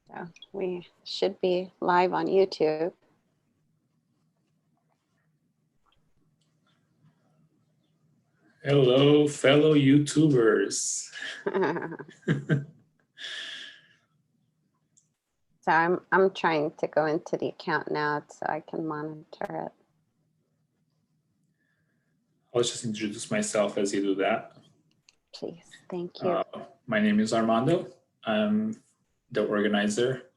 So we should be live on YouTube. Hello, fellow YouTubers. So I'm trying to go into the account now so I can monitor it. I'll just introduce myself as you do that. Please, thank you. My name is Armando. I'm the organizer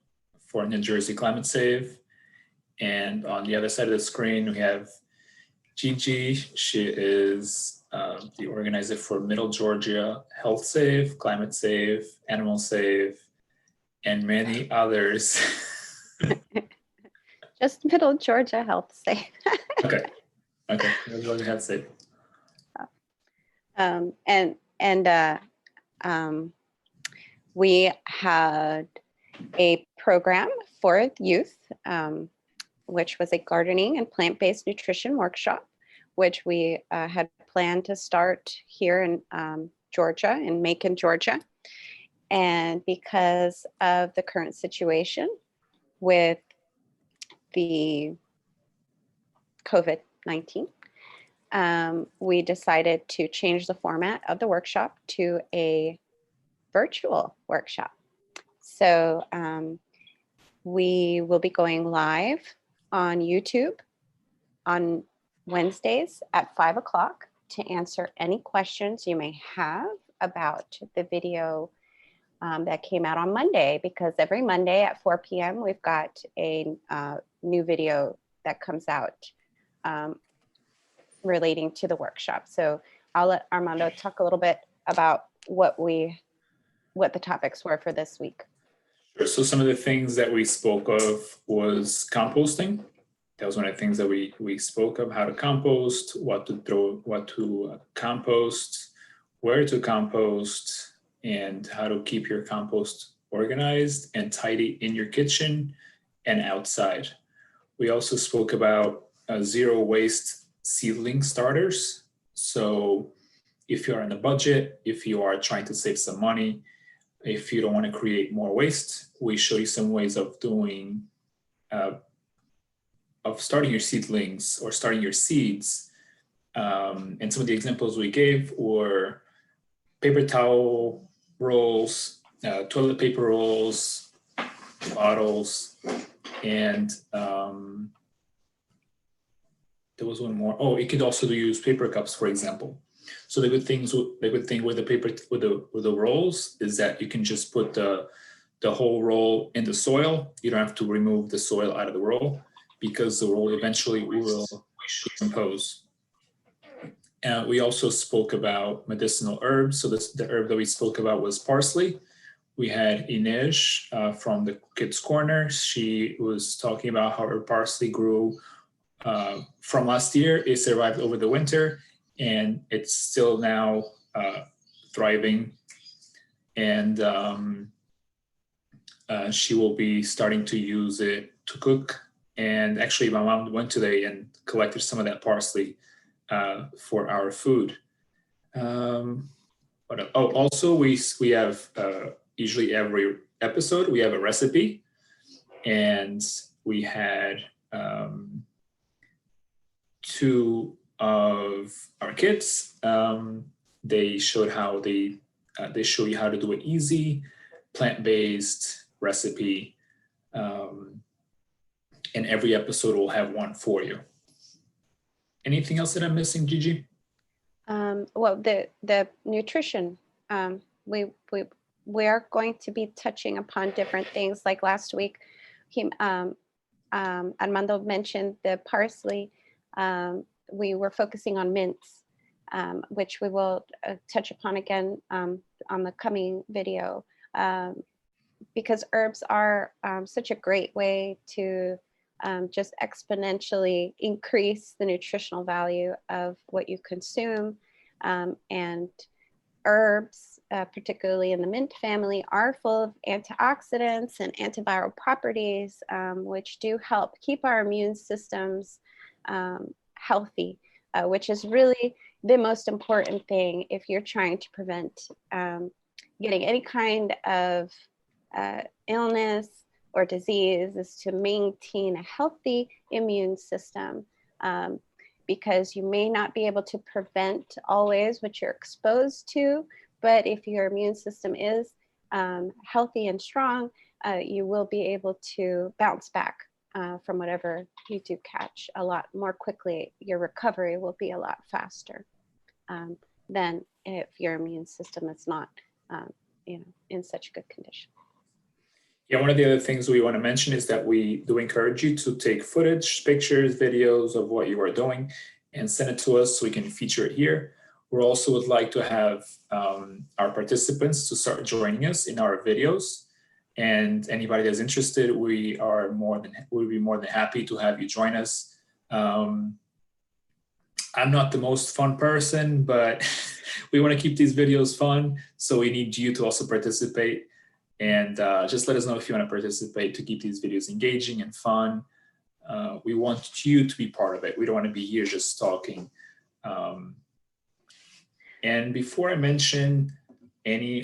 for New Jersey Climate Save. And on the other side of the screen, we have Gigi. She is the organizer for Middle Georgia Health Save, Climate Save, Animal Save, and many others. Just Middle Georgia Health Save. Okay, Middle Georgia Health Save. We had a program for youth, which was a gardening and plant-based nutrition workshop, which we had planned to start here in Georgia, in Macon, Georgia. And because of the current situation with the COVID-19, we decided to change the format of the workshop to a virtual workshop. So we will be going live on YouTube on Wednesdays at 5 o'clock to answer any questions you may have about the video that came out on Monday, because every Monday at 4 p.m. we've got a new video that comes out relating to the workshop. So I'll let Armando talk a little bit about what the topics were for this week. Sure. So some of the things that we spoke of was composting. That was one of the things that we spoke of: how to compost, what to compost, where to compost, and how to keep your compost organized and tidy in your kitchen and outside. We also spoke about zero waste seedling starters. So if you're on a budget, if you are trying to save some money, if you don't want to create more waste, we show you some ways of doing, of starting your seedlings or starting your seeds. And some of the examples we gave were paper towel rolls, toilet paper rolls, bottles, and there was one more. Oh, it could also use paper cups, for example. So the good thing with the rolls is that you can just put the whole roll in the soil. You don't have to remove the soil out of the roll, because the roll eventually will decompose. And we also spoke about medicinal herbs. So the herb that we spoke about was parsley. We had Inej from the Kids Corner. She was talking about how her parsley grew from last year. It survived over the winter, and it's still now thriving. And she will be starting to use it to cook. And actually, my mom went today and collected some of that parsley for our food. Also, we have usually every episode we have a recipe, and we had two of our kids. They showed how they show you how to do an easy plant-based recipe, and every episode will have one for you. Anything else that I'm missing, Gigi? Well, the nutrition, we are going to be touching upon different things. Like last week, Armando mentioned the parsley. We were focusing on mints, which we will touch upon again on the coming video, because herbs are such a great way to just exponentially increase the nutritional value of what you consume. And herbs, particularly in the mint family, are full of antioxidants and antiviral properties, which do help keep our immune systems healthy, which is really the most important thing if you're trying to prevent getting any kind of illness or disease is to maintain a healthy immune system, because you may not be able to prevent always what you're exposed to, but if your immune system is healthy and strong, you will be able to bounce back from whatever you do catch a lot more quickly. Your recovery will be a lot faster than if your immune system is not, in such good condition. Yeah, one of the other things we want to mention is that we do encourage you to take footage, pictures, videos of what you are doing and send it to us so we can feature it here. We also would like to have our participants to start joining us in our videos. And anybody that's interested, we'll be more than happy to have you join us. I'm not the most fun person, but we want to keep these videos fun. So we need you to also participate. And just let us know if you want to participate to keep these videos engaging and fun. We want you to be part of it. We don't want to be here just talking. And before I mention a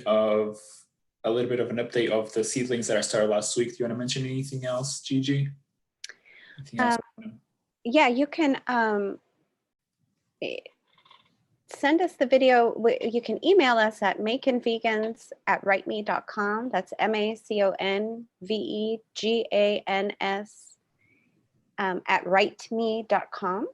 little bit of an update of the seedlings that I started last week, do you want to mention anything else, Gigi? Anything else? Yeah, you can send us the video. You can email us at maconvegans@writeme.com. That's MACONVEGANS @writeme.com.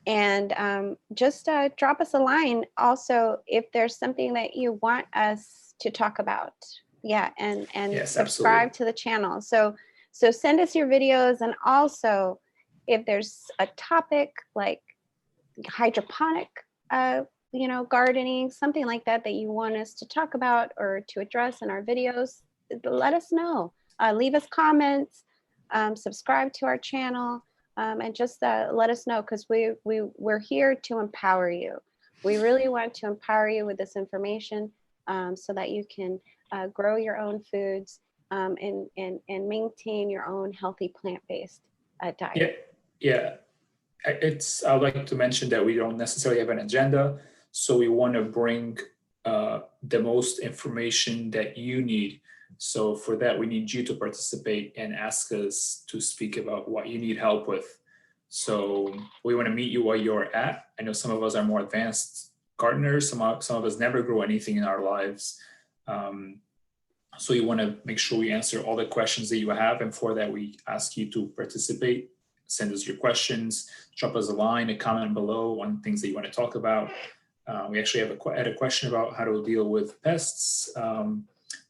And just drop us a line also if there's something that you want us to talk about. Yeah, and yes, subscribe absolutely. to the channel. So send us your videos, and also if there's a topic like hydroponic gardening, something like that you want us to talk about or to address in our videos, let us know. Leave us comments, subscribe to our channel, and just let us know, because we're here to empower you. We really want to empower you with this information so that you can grow your own foods and maintain your own healthy plant-based diet. Yeah. I'd like to mention that we don't necessarily have an agenda, so we want to bring the most information that you need. So for that, we need you to participate and ask us to speak about what you need help with. So we want to meet you where you're at. I know some of us are more advanced gardeners. Some of us never grow anything in our lives. So you want to make sure we answer all the questions that you have. And for that, we ask you to participate. Send us your questions, drop us a line, a comment below on things that you want to talk about. We actually had a question about how to deal with pests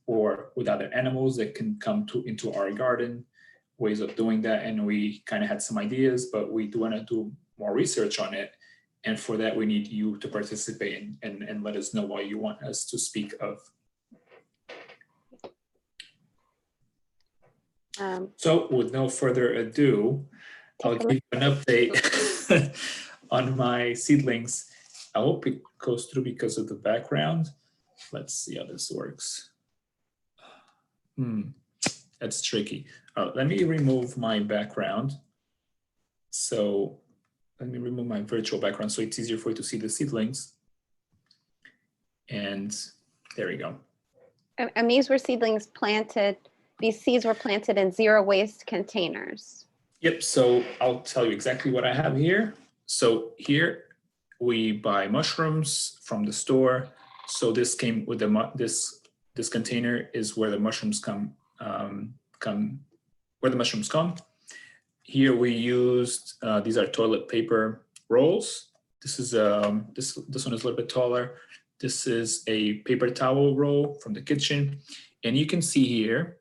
or with other animals that can come into our garden, ways of doing that. And we kind of had some ideas, but we do want to do more research on it. And for that, we need you to participate and let us know what you want us to speak of. So with no further ado, I'll give you an update on my seedlings. I hope it goes through because of the background. Let's see how this works. That's tricky. Let me remove my background. So let me remove my virtual background so it's easier for you to see the seedlings. And there we go. And these were seedlings planted, these seeds were planted in zero waste containers. Yep, so I'll tell you exactly what I have here. So here we buy mushrooms from the store. So this came with this container is where the mushrooms come. Here we used these are toilet paper rolls. This is this one is a little bit taller. This is a paper towel roll from the kitchen, and you can see here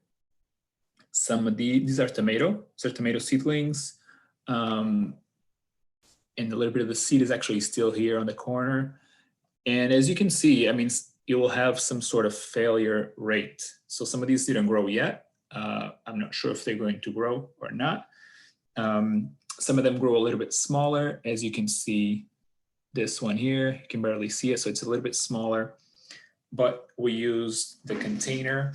some of these are tomato seedlings, and a little bit of the seed is actually still here on the corner. And as you can see, I mean, you will have some sort of failure rate. So some of these didn't grow yet. I'm not sure if they're going to grow or not. Some of them grow a little bit smaller. As you can see, this one here, you can barely see it, so it's a little bit smaller. But we use the container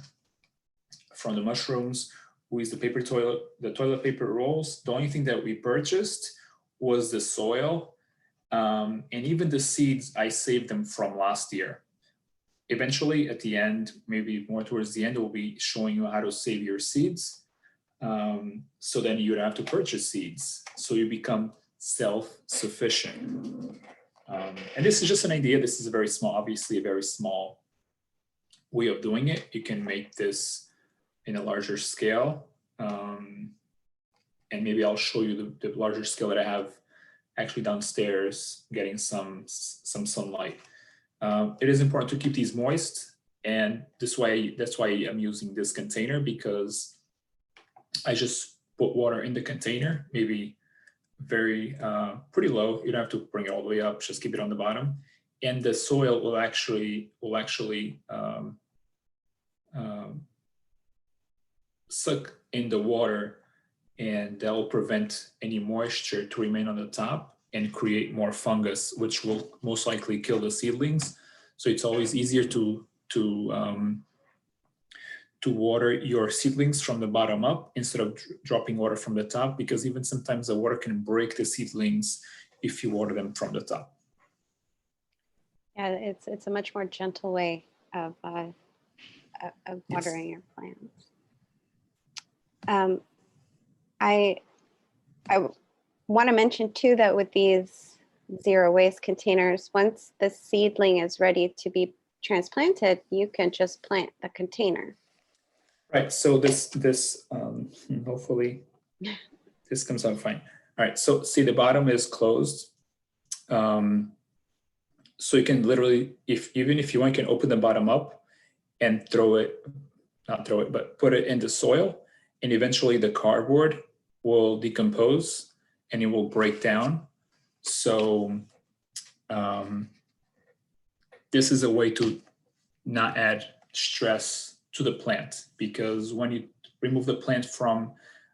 from the mushrooms. We use the toilet paper rolls. The only thing that we purchased was the soil. And even the seeds, I saved them from last year. eventually at the end, maybe more towards the end, we'll be showing you how to save your seeds. So then you don't have to purchase seeds. So you become self-sufficient. And this is just an idea. This is a very small, obviously a very small way of doing it. You can make this in a larger scale. And maybe I'll show you the larger scale that I have actually downstairs getting some sunlight. It is important to keep these moist, and that's why I'm using this container, because I just put water in the container, maybe very pretty low. You don't have to bring it all the way up, just keep it on the bottom, and the soil will actually suck in the water, and that will prevent any moisture to remain on the top and create more fungus, which will most likely kill the seedlings. So it's always easier to water your seedlings from the bottom up instead of dropping water from the top, because even sometimes the water can break the seedlings if you water them from the top. Yeah, it's a much more gentle way of watering your plants. I want to mention too that with these zero waste containers, once the seedling is ready to be transplanted, you can just plant the container. Right. So this hopefully this comes out fine. All right. So see, the bottom is closed. So you can literally, even if you want, you can open the bottom up and but put it in the soil, and eventually the cardboard will decompose and it will break down. So this is a way to not add stress to the plant, because when you remove the plant from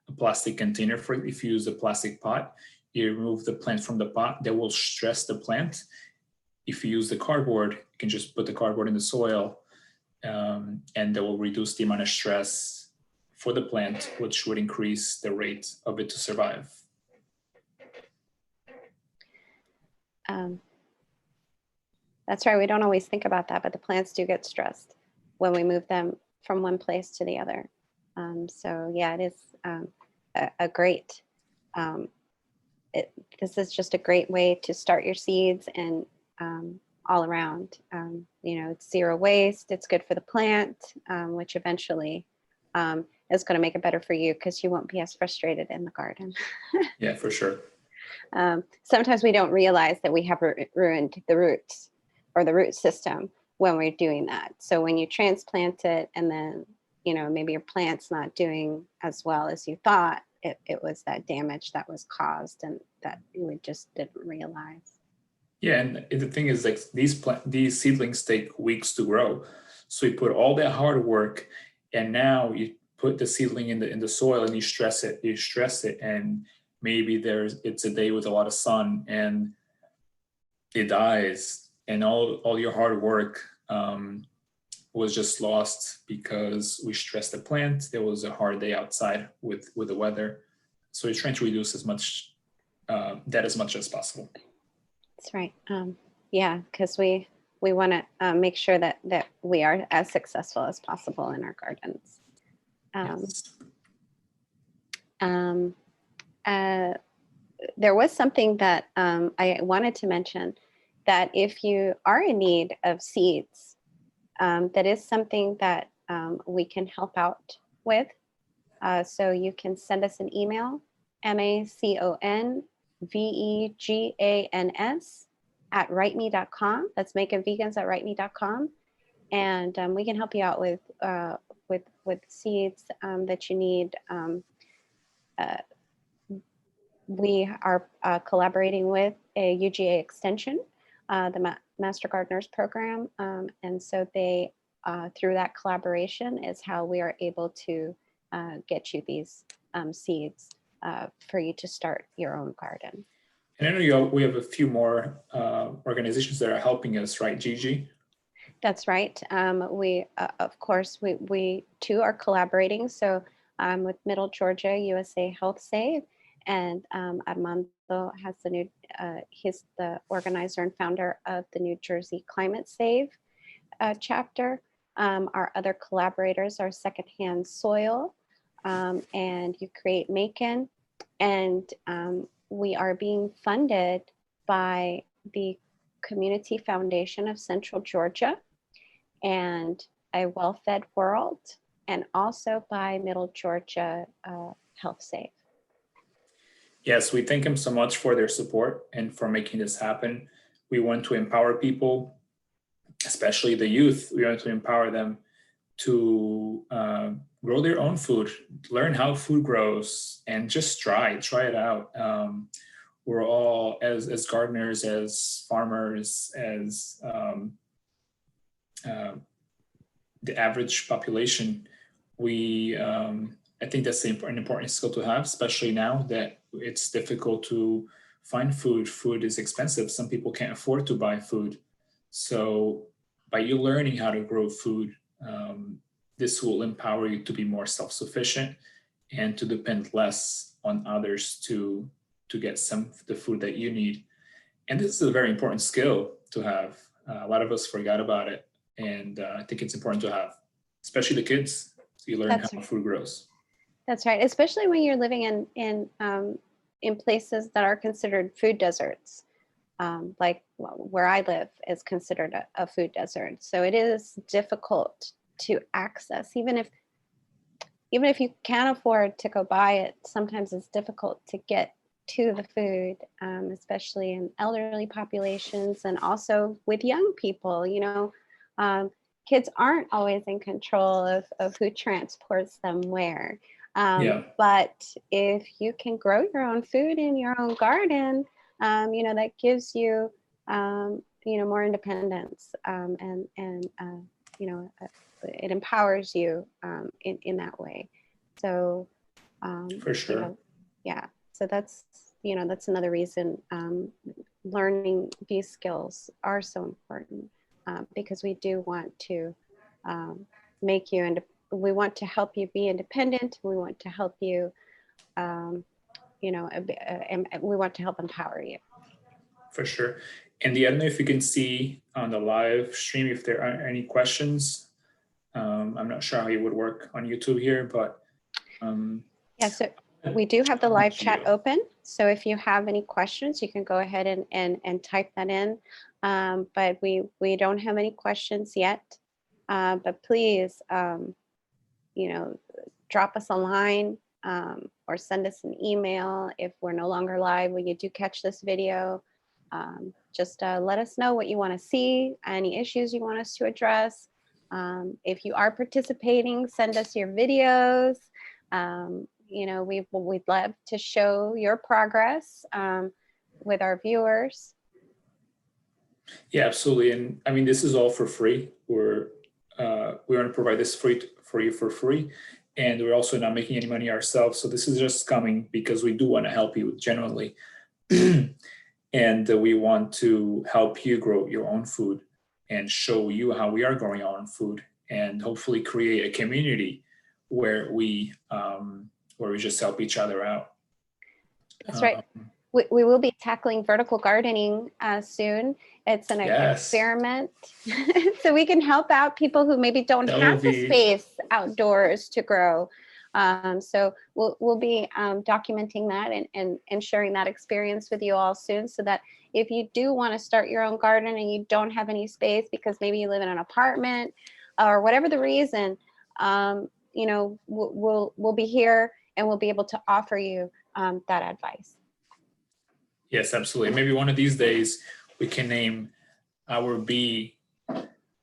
a plastic container, if you use a plastic pot, you remove the plant from the pot, that will stress the plant. If you use the cardboard, you can just put the cardboard in the soil, and that will reduce the amount of stress for the plant, which would increase the rate of it to survive. That's right. We don't always think about that, but the plants do get stressed when we move them from one place to the other. So yeah, it is a great, this is just a great way to start your seeds, and all around. It's zero waste, it's good for the plant, which eventually is going to make it better for you, because you won't be as frustrated in the garden. Yeah, for sure. Sometimes we don't realize that we have ruined the roots or the root system when we're doing that. So when you transplant it, and then maybe your plant's not doing as well as you thought, it was that damage that was caused, and that we just didn't realize. Yeah, and the thing is, like, these seedlings take weeks to grow. So you put all that hard work, and now you put the seedling in the soil, and you stress it, and maybe it's a day with a lot of sun, and it dies, and all your hard work was just lost because we stressed the plant. There was a hard day outside with the weather, so you're trying to reduce as much as possible. That's right. Yeah, because we want to make sure that we are as successful as possible in our gardens. Yes. There was something that I wanted to mention, that if you are in need of seeds, that is something that we can help out with. So you can send us an email, maconvegans@writeme.com. That's maconvegans@writeme.com. And we can help you out with seeds that you need. We are collaborating with a UGA extension, the Master Gardeners program. And so they, through that collaboration, is how we are able to get you these seeds for you to start your own garden. And I know we have a few more organizations that are helping us, right, Gigi? That's right. We, of course, we too are collaborating. So with Middle Georgia USA Health Save, and Armando has the new, he's the organizer and founder of the New Jersey Climate Save. chapter. Our other collaborators are Secondhand Soil and You Create Macon. And we are being funded by the Community Foundation of Central Georgia and A Well-Fed World, and also by Middle Georgia Health Safe. Yes, we thank them so much for their support and for making this happen. We want to empower people, especially the youth. We want to empower them to grow their own food, learn how food grows, and just try it out. We're all, as gardeners, as farmers, as the average population, we I think that's an important skill to have, especially now that it's difficult to find food. Food is expensive. Some people can't afford to buy food. So by you learning how to grow food, this will empower you to be more self-sufficient and to depend less on others to get some of the food that you need. And this is a very important skill to have. A lot of us forgot about it. And I think it's important to have, especially the kids, so you learn how food grows. That's right, especially when you're living in places that are considered food deserts, like where I live is considered a food desert. So it is difficult to access, even if you can afford to go buy it. Sometimes it's difficult to get to the food, especially in elderly populations and also with young people. You know, kids aren't always in control of who transports them where. But if you can grow your own food in your own garden, you know, that gives you, you know, more independence, and you know, it empowers you in that way. So, for sure. You know, yeah. So that's, you know, that's another reason learning these skills are so important, because we do want to make you we want to help you be independent. We want to help you, you know, and we want to help empower you. For sure. And I don't know if you can see on the live stream if there are any questions. I'm not sure how it would work on YouTube here, but yeah. So we do have the live chat open. So if you have any questions, you can go ahead and type that in. But we don't have any questions yet. But please, you know, drop us a line or send us an email if we're no longer live when you do catch this video. Just let us know what you want to see, any issues you want us to address. If you are participating, send us your videos. You know, we'd love to show your progress with our viewers. Yeah, absolutely. And I mean, this is all for free. We want to provide this for you for free. And we're also not making any money ourselves. So this is just coming because we do want to help you genuinely. And we want to help you grow your own food and show you how we are growing our own food, and hopefully create a community where we just help each other out. That's right. We will be tackling vertical gardening soon. It's an experiment. So we can help out people who maybe don't have the space outdoors to grow. So we'll be documenting that and sharing that experience with you all soon, so that if you do want to start your own garden and you don't have any space because maybe you live in an apartment or whatever the reason, you know, we'll be here and we'll be able to offer you that advice. Yes, absolutely. Maybe one of these days we can name our bee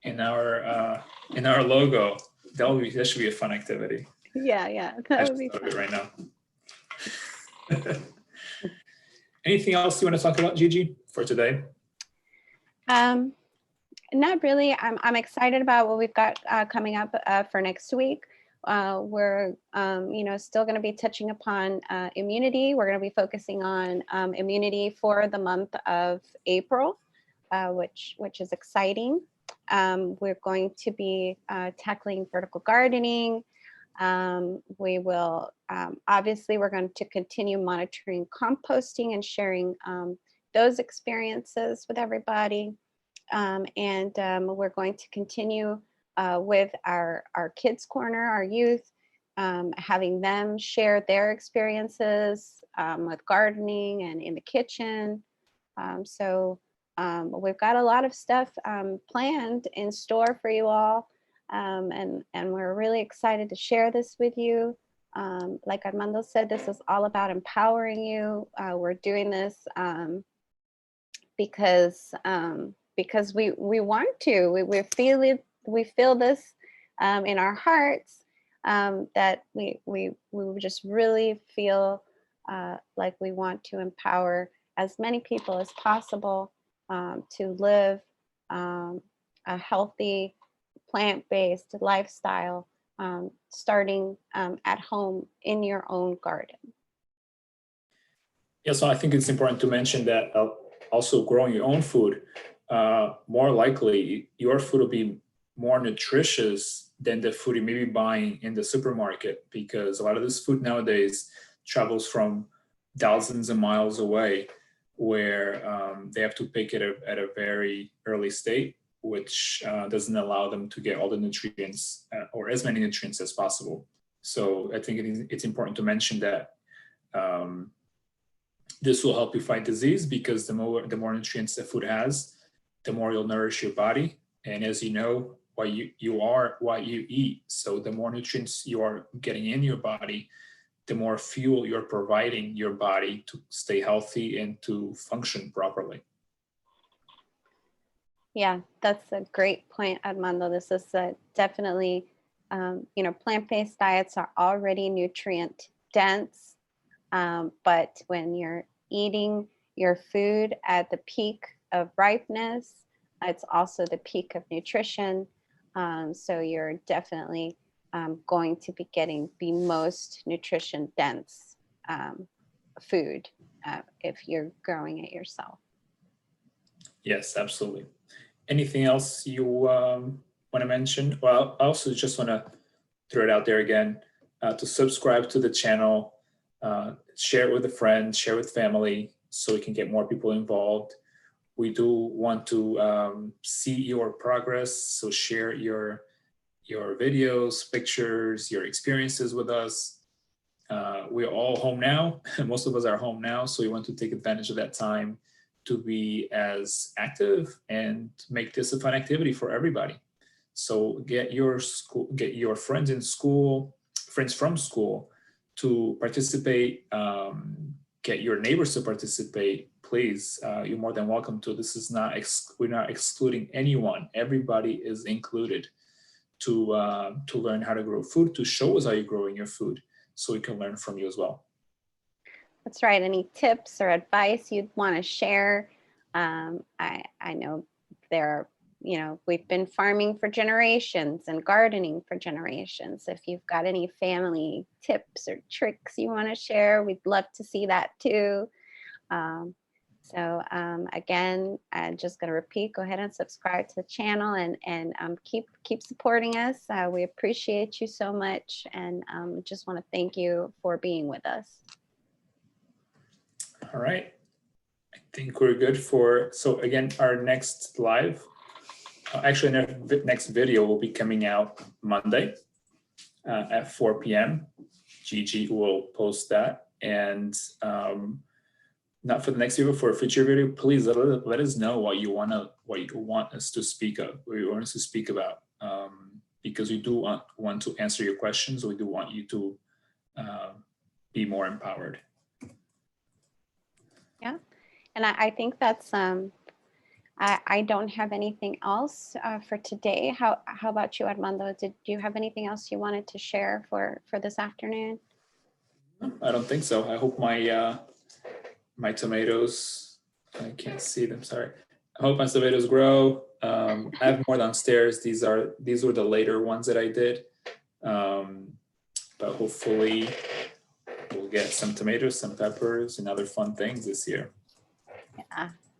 in our logo. That should be a fun activity. Yeah, that would be fun right now. Anything else you want to talk about, Gigi, for today? Not really. I'm excited about what we've got coming up for next week. We're you know, still going to be touching upon immunity. We're going to be focusing on immunity for the month of April, which is exciting. We're going to be tackling vertical gardening. We will obviously, we're going to continue monitoring composting and sharing those experiences with everybody. we're going to continue with our Kids Corner, our youth, having them share their experiences with gardening and in the kitchen. We've got a lot of stuff planned in store for you all. And we're really excited to share this with you. Like Armando said, this is all about empowering you. We're doing this because we want to. We feel it. We feel this in our hearts, that we just really feel like we want to empower as many people as possible to live a healthy, plant-based lifestyle, starting at home in your own garden. Yeah, so I think it's important to mention that also growing your own food, more likely your food will be more nutritious than the food you may be buying in the supermarket, because a lot of this food nowadays travels from thousands of miles away, where they have to pick it at a very early state, which doesn't allow them to get all the nutrients or as many nutrients as possible. So I think it's important to mention that this will help you fight disease, because the more nutrients the food has, the more you'll nourish your body. And as you know, you are what you eat. So the more nutrients you are getting in your body, the more fuel you're providing your body to stay healthy and to function properly. Yeah, that's a great point, Armando. This is definitely, plant-based diets are already nutrient dense, but when you're eating your food at the peak of ripeness, it's also the peak of nutrition. So you're definitely going to be getting the most nutrition dense food if you're growing it yourself. Yes, absolutely. Anything else you want to mention? Well, I also just want to throw it out there again, to subscribe to the channel, share it with a friend, share with family, so we can get more people involved. We do want to see your progress, so share your videos, pictures, your experiences with us. We're all home now. Most of us are home now, so we want to take advantage of that time to be as active and make this a fun activity for everybody. So get your friends in school, friends from school to participate. Get your neighbors to participate. Please, you're more than welcome to. This is not we're not excluding anyone. Everybody is included to learn how to grow food, to show us how you're growing your food, so we can learn from you as well. That's right. Any tips or advice you'd want to share? I know we've been farming for generations and gardening for generations. If you've got any family tips or tricks you want to share, we'd love to see that too. Again, I'm just going to repeat, go ahead and subscribe to the channel and keep supporting us. We appreciate you so much, and just want to thank you for being with us. All right. I think we're good so again, our next live, actually our next video will be coming out Monday at 4 p.m. Gigi will post that. And not for the next video, for a future video, please let us know what you want us to speak of, what you want us to speak about, because we do want to answer your questions. We do want you to be more empowered. Yeah, and I think that's I don't have anything else for today. How about you, Armando? Do you have anything else you wanted to share for this afternoon? I don't think so. I hope my tomatoes, I can't see them, sorry. I hope my tomatoes grow. I have more downstairs. These were the later ones that I did. But hopefully we'll get some tomatoes, some peppers, and other fun things this year.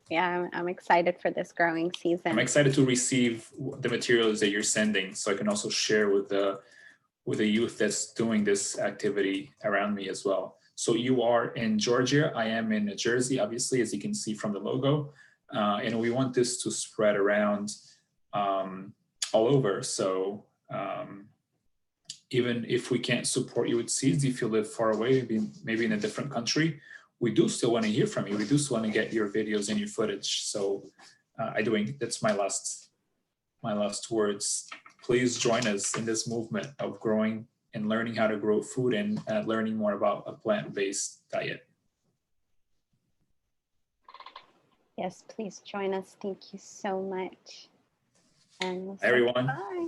Yeah, I'm excited for this growing season. I'm excited to receive the materials that you're sending, so I can also share with the youth that's doing this activity around me as well. So you are in Georgia. I am in New Jersey, obviously, as you can see from the logo. And we want this to spread around all over. So even if we can't support you with seeds, if you live far away, maybe in a different country, we do still want to hear from you. We do still want to get your videos and your footage. So that's my last words. Please join us in this movement of growing and learning how to grow food and learning more about a plant-based diet. Yes, please join us. Thank you so much. And we'll Everyone. bye.